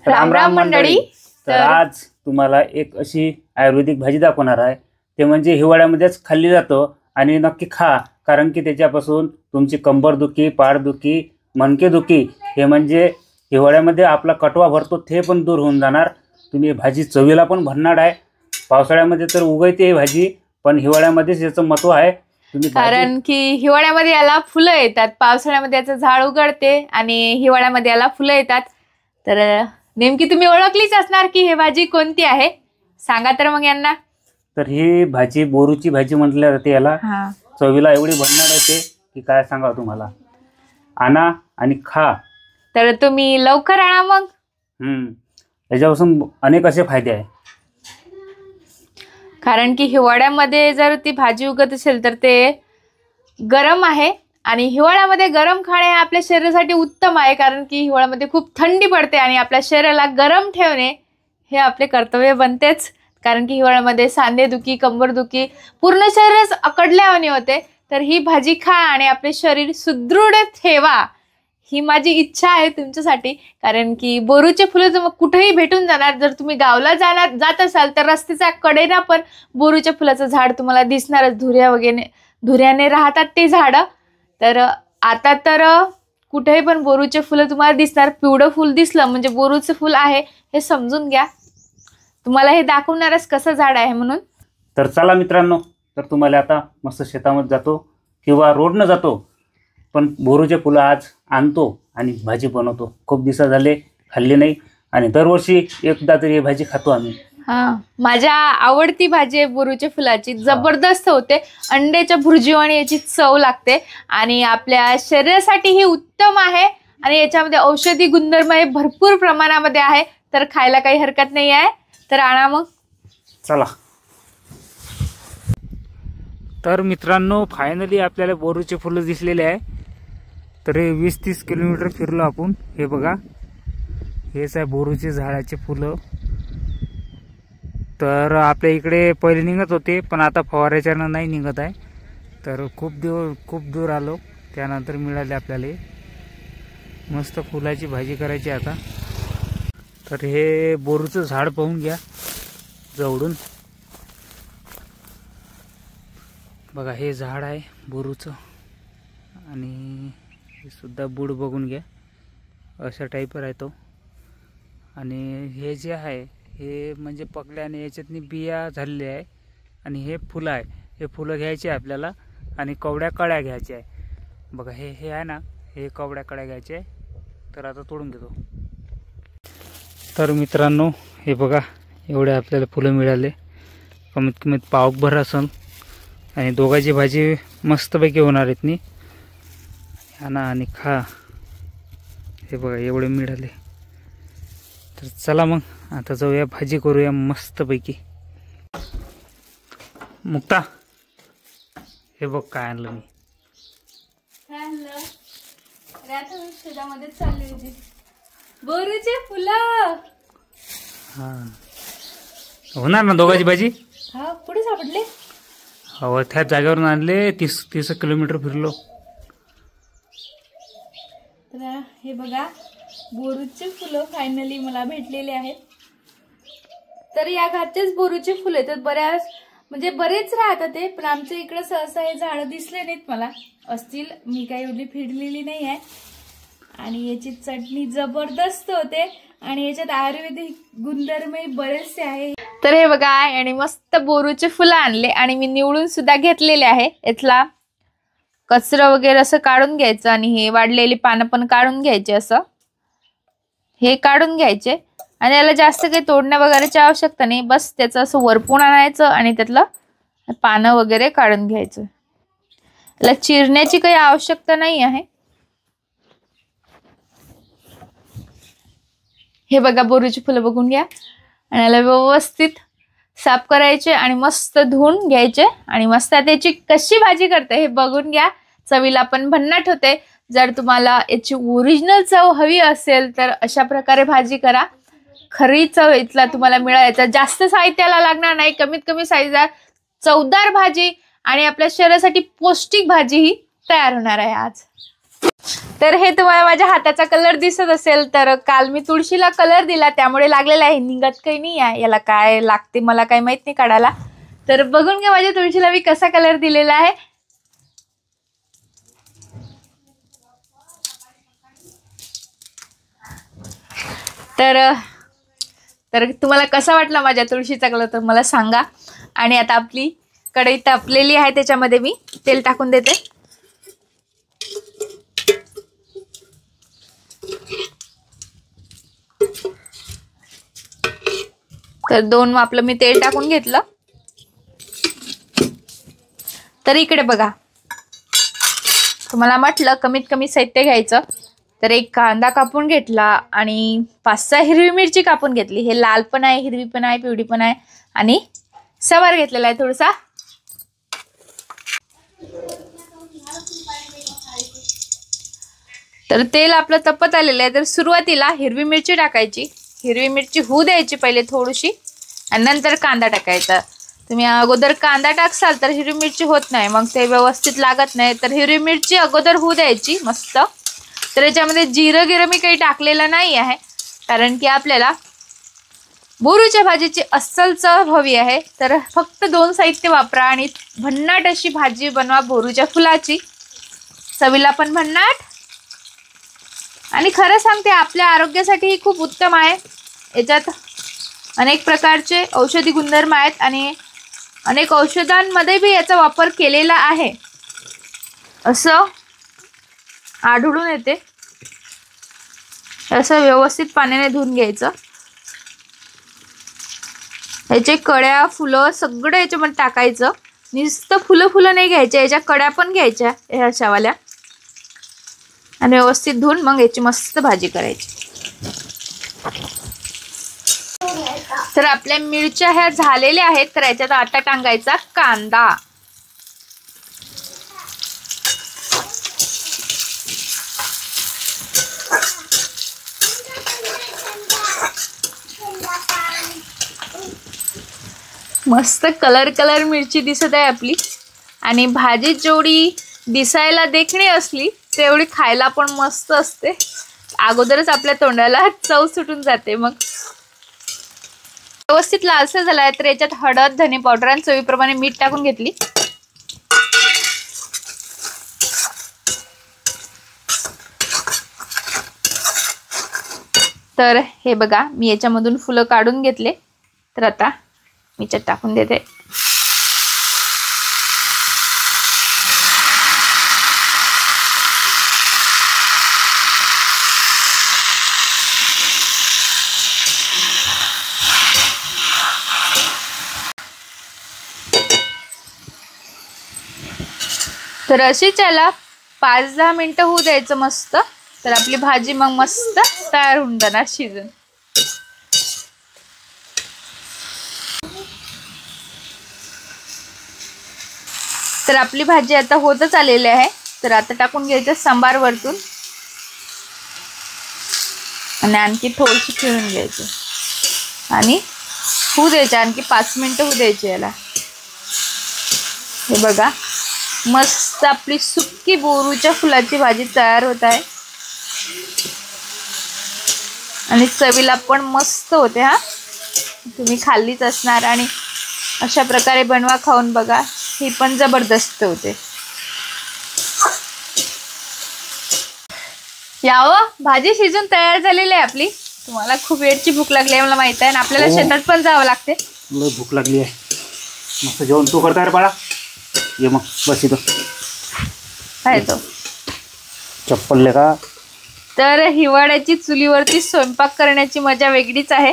राम राम मंडळी। तर आज तुम्हाला एक अशी आयुर्वेदिक भाजी दाखवणार आहे। ते म्हणजे हिवाळ्यामध्येच खाल्ली जातं आणि नक्की खा, कारण की त्याच्यापासून तुमची कंबरदुखी, पाठदुखी, मणकेदुखी हे म्हणजे हिवाळ्यामध्ये आपला कटवा भरतो ते पण दूर होऊन जाणार। तुम्ही भाजी चवीला पण भन्नाट आहे। पावसाळ्यामध्ये तर उगवते ही भाजी, पण हिवाळ्यामध्येच याचं महत्त्व आहे। कारण की हिवाळ्यामध्ये याला फुलं येतात, पावसाळ्यामध्ये याचं झाड उघडते आणि हिवाळ्यामध्ये याला फुलं येतात। तर नेमकी तुम्ही ओळखलीच असणार की ही भाजी कोणती आहे, सांगा तर मग यांना। तर ही भाजी बोरूची भाजी म्हटल्या जाते याला। चवीला एवढी भन्नाट येते की काय सांगा तुम्हाला। आणा आणि खा। तर तुम्ही लवकर आणा मग। याच्यापासून अनेक असे फायदे आहे। कारण की हिवाळ्यामध्ये जर ती भाजी उगत असेल तर ते गरम आहे आणि हिवाळ्यामध्ये गरम खाणे हे आपल्या शरीरासाठी उत्तम आहे। कारण की हिवाळ्यामध्ये खूप थंडी पडते आणि आपल्या शरीराला गरम ठेवणे हे आपले कर्तव्य बनतेच। कारण की हिवाळ्यामध्ये सांधेदुखी, कंबरदुखी, पूर्ण शरीरच अकडल्यावानी होते। तर ही भाजी खा आणि आपले शरीर सुदृढ ठेवा, ही माझी इच्छा आहे तुमच्यासाठी। कारण की बोरूचे फुलं कुठेही भेटून जाणार। जर तुम्ही गावला जात असाल तर रस्त्याच्या कडेला पण बोरूच्या फुलाचं झाड तुम्हाला दिसणारच। धुऱ्याने राहतात ते झाडं। तर आता तर कुठेही पण बोरूचे फुलं तुम्हाला दिसणार। पिवळं फुल दिसलं म्हणजे बोरूचं फुल आहे हे समजून घ्या। तुम्हाला हे दाखवणारच कसं झाड आहे म्हणून। तर चला मित्रांनो, तर तुम्हाला आता मस्त शेतामध्ये जातो किंवा रोडनं जातो, पण बोरूचे फुलं आज आणतो आणि भाजी बनवतो। खूप दिवस झाले खाल्ली नाही आणि दरवर्षी एकदा तरी ही भाजी खातो आम्ही। माझ्या आवडती भाजी आहे बोरूच्या फुलाची। जबरदस्त होते, अंड्याच्या भुर्जीवाणी याची चव लागते आणि आपल्या शरीरासाठी ही उत्तम आहे। आणि याच्यामध्ये औषधी गुणधर्म हे भरपूर प्रमाणामध्ये आहे, तर खायला काही हरकत नाही आहे। तर आणा मग, चला। तर मित्रांनो, फायनली आपल्याला बोरूचे फुलं दिसलेले आहे। तर 20-30 किलोमीटर फिरलो आपण। हे बघा, हेच आहे बोरूचे झाडाचे फुलं। तर आपल्या इकडे पहिले निघत होते, पण आता फवाऱ्याच्यानं नाही निघत आहे। तर खूप दूर आलो, त्यानंतर मिळाले आपल्याला मस्त फुलाची भाजी करायची आता। तर हे बोरूचं झाड पाहून घ्या जवळून। बघा, हे झाड आहे बोरूचं आणि हे सुद्धा बूड बघून घ्या, अशा टाईपवर आहे तो। आणि हे जे आहे हे म्हणजे पकल्याने याच्यातनी बिया झालेल्या आहे आणि हे फुलं आहे। हे फुलं घ्यायचे आपल्याला आणि कवड्या कळ्या घ्यायच्या आहे। बघा, हे आहे ना, हे कवड्या कळ्या घ्यायचे आहे। तर आता तोडून घेतो। तर मित्रांनो, हे बघा, एवढे आपल्याला फुलं मिळाले। कमीत कमीत पावभर असेल आणि दोघांची भाजी मस्तपैकी होणार आहेत नी। आणा आणि खा। हे बघा, एवढे मिळाले। तर चला मग आता जाऊया, भाजी करूया मस्तपैकी। मुक्ता, हे बघ काय आणलं मी। शेतामध्ये चालली होती बोरूचे फुलं। होणार ना दोघांची भाजी? कुठे सापडले? हो, त्या जागेवरून आणले। 30 किलोमीटर फिरलो। तर हे बघा, बोरूचे फुलं फायनली मला भेटलेले आहेत। तर या घाटचेच बोरूचे फुलं आहेत। बरेच राहतात ते, पण आमच्या इकडे सहसा हे झाड दिसले नाहीत मला। असतील, मी काही एवढी फिरलेली नाही आहे। आणि याची चटणी जबरदस्त होते आणि याच्यात आयुर्वेदिक गुणधर्मही बरेचसे आहे। तर हे बघा, आणि मस्त बोरूचे फुलं आणले आणि मी निवडून सुद्धा घेतलेले आहे। यातला कचरा वगैरे असं काढून घ्यायचं आणि हे वाढलेली पानं पण काढून घ्यायचे। असं हे काढून घ्यायचे आणि याला जास्त काही तोडण्या वगैरेची आवश्यकता नाही। बस त्याचं असं वरपून आणायचं आणि त्यातलं पानं वगैरे काढून घ्यायचं। याला चिरण्याची काही आवश्यकता नाही आहे। हे बघा, बोरूची फुलं बघून घ्या आणि याला व्यवस्थित साफ करायचे आणि मस्त धुवून घ्यायचे आणि मस्त त्याची कशी भाजी करते हे बघून घ्या। चवीला पण भन्नाट होते। जर तुम्हाला याची ओरिजिनल चव हवी असेल तर अशा प्रकारे भाजी करा। खरी चव इथला तुम्हाला मिळायचं। जास्त साहित्याला लागणार नाही, कमीत कमी साईजदार चवदार भाजी आणि आपल्या शरीरासाठी पौष्टिक भाजी ही तयार होणार आहे आज। तर हे तुम्हाला माझ्या हाताचा कलर दिसत असेल, तर काल मी तुळशीला कलर दिला त्यामुळे लागलेला आहे, निघत काही नाही आहे. याला काय लागते मला काही माहित नाही काढायला. तर बघून घ्या माझ्या तुळशीला मी कसा कलर दिलेला आहे. तर तुम्हाला कसा वाटला माझ्या तुळशीचा कलर तर मला सांगा. आणि आता आपली कढई तापलेली आहे, त्याच्यामध्ये मी तेल टाकून देते. तर 2 आपलं मी तेल टाकून घेतलं. तर इकडे बघा, तुम्हाला म्हटलं कमीत कमी साहित्य घ्यायचं. तर एक कांदा कापून घेतला आणि 5-6 हिरवी मिरची कापून घेतली. हे लाल पण आहे, हिरवी पण आहे, पिवळी पण आहे. आणि सवार घेतलेला आहे थोडासा. तर तेल आपलं तपत आलेलं आहे. तर सुरुवातीला हिरवी मिरची टाकायची. हिरवी मिरची होऊ द्यायची पहिले थोडीशी आणि नंतर कांदा टाकायचा. तुम्ही अगोदर कांदा टाकसाल तर हिरवी मिरची होत नाही, मग ते व्यवस्थित लागत नाही. तर हिरवी मिरची अगोदर होऊ द्यायची मस्त. तर याच्यामध्ये जिरं गिरं मी काही टाकलेलं नाही आहे, कारण की आपल्याला बोरूच्या भाजीची अस्सल चव हवी आहे. तर फक्त 2 साहित्य वापरा आणि भन्नाट अशी भाजी बनवा बोरूच्या फुलाची. चवीला पण भन्नाट आणि खरं सांगते आपल्या आरोग्यासाठी खूप उत्तम आहे. याच्यात अनेक प्रकारचे औषधी गुणधर्म आहेत आणि अनेक औषधांमध्ये बी याचा वापर केलेला आहे असं आढळून येते. असं व्यवस्थित पाण्याने धुवून घ्यायचं. याचे कड्या फुलं सगळं याच्यामध्ये टाकायचं. नुसतं फुलं नाही घ्यायचे, याच्या कड्या पण घ्यायच्या ह्या अशावाल्या आणि व्यवस्थित धुवून मग याची मस्त भाजी करायची. तर आपल्या मिरच्या ह्या झालेल्या आहेत. तर याच्यात आता टाकायचा कांदा. मस्त कलर मिरची दिसत आहे आपली. आणि भाजी जेवढी दिसायला देखणी असली तेवढी खायला पण मस्त असते. अगोदरच आपल्या तोंडाला चव सुटून जाते. मग व्यवस्थित लालसर झाला आहे तर याच्यात हळद, धने पावडर आणि चवीप्रमाणे मीठ टाकून घेतली. तर हे बघा मी याच्यामधून फुलं काढून घेतले. तर आता मी याच्यात टाकून देते. तर अशीच याला 5-10 मिनिटं होऊ द्यायचं मस्त. तर आपली भाजी मग मस्त तयार होऊन जाणार शिजून. तर आपली भाजी आता होतच आलेली आहे. तर आता टाकून घ्यायचं सांबार वरतून आणि आणखी थोडीशी फिरून घ्यायची आणि होऊ द्यायचे. आणखी 5 मिनिटं होऊ द्यायची याला. हे बघा मस्त आपली सुक्की बोरूच्या फुलाची भाजी तयार होत आहे आणि चवीला पण मस्त होते. हा तुम्ही खाल्लीच असणार आणि अशा प्रकारे बनवा, खाऊन बघा. ही पण जबरदस्त होते. यावं भाजी शिजून तयार झालेली आहे आपली. तुम्हाला खूप वेळची भूक लागली आहे मला माहित आहे आणि आपल्याला शेतात पण जावं लागते. लय भूक लागली आहे. मस्त जेवण तू करता रे बाळा. ये मग बस इथं. काय तो चप्पल ले का. तर हिवाळ्याची चुलीवरती स्वयंपाक करण्याची मजा वेगळीच आहे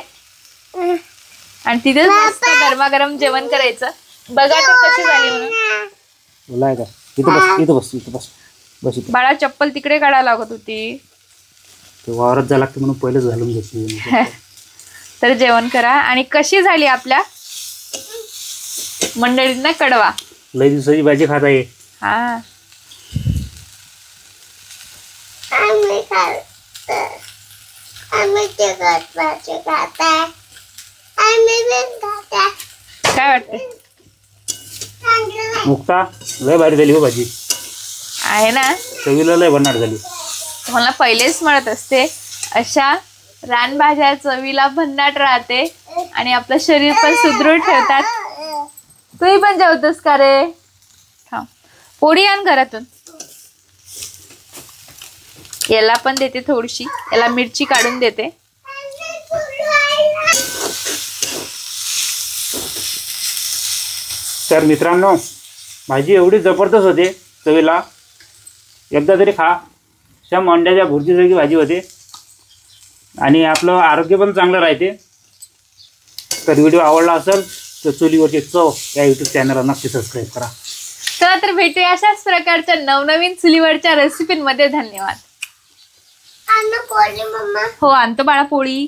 आणि तिथेच मस्त गरमागरम जेवण करायचं. बघा तर कशी झाली म्हणून. बोलाय का इथं बस इथं. बाळा चप्पल तिकडे काढायला लागत होती. ते वावरात जायला लागतं म्हणून पहिलेच घालून घेतली. तर जेवण करा. आणि कशी झाली आपल्या मंडळींना कळवा. लई दिवसाची भाजी खात आहे. हा काय वाटते मुक्ता लय भारी झाली हो भाजी. आहे ना, चवीला लय भन्नाट झाली. मला पहिलेच म्हणत असते, अशा रानभाज्या चवीला भन्नाट राहते आणि आपलं शरीर पण सुदृढ ठेवतात. तूही पण जेवतोस का रे? थांब, पोळी आण घरातून. याला पण देते थोडीशी, याला मिरची काढून देते. तर मित्रांनो, भाजी एवढी जबरदस्त होते चवीला, एकदा तरी खा. शम अंड्याच्या भुर्जीसारखी भाजी होते आणि आपलं आरोग्य पण चांगलं राहते. तर व्हिडिओ आवडला असेल तर चुलीवरची चव या यूट्यूब चॅनलला नक्की सबस्क्राईब करा. चला तर भेटूया अशाच प्रकारच्या नवनवीन चुलीवरच्या रेसिपींमध्ये. धन्यवाद. हो, आणतो बाळा पोळी.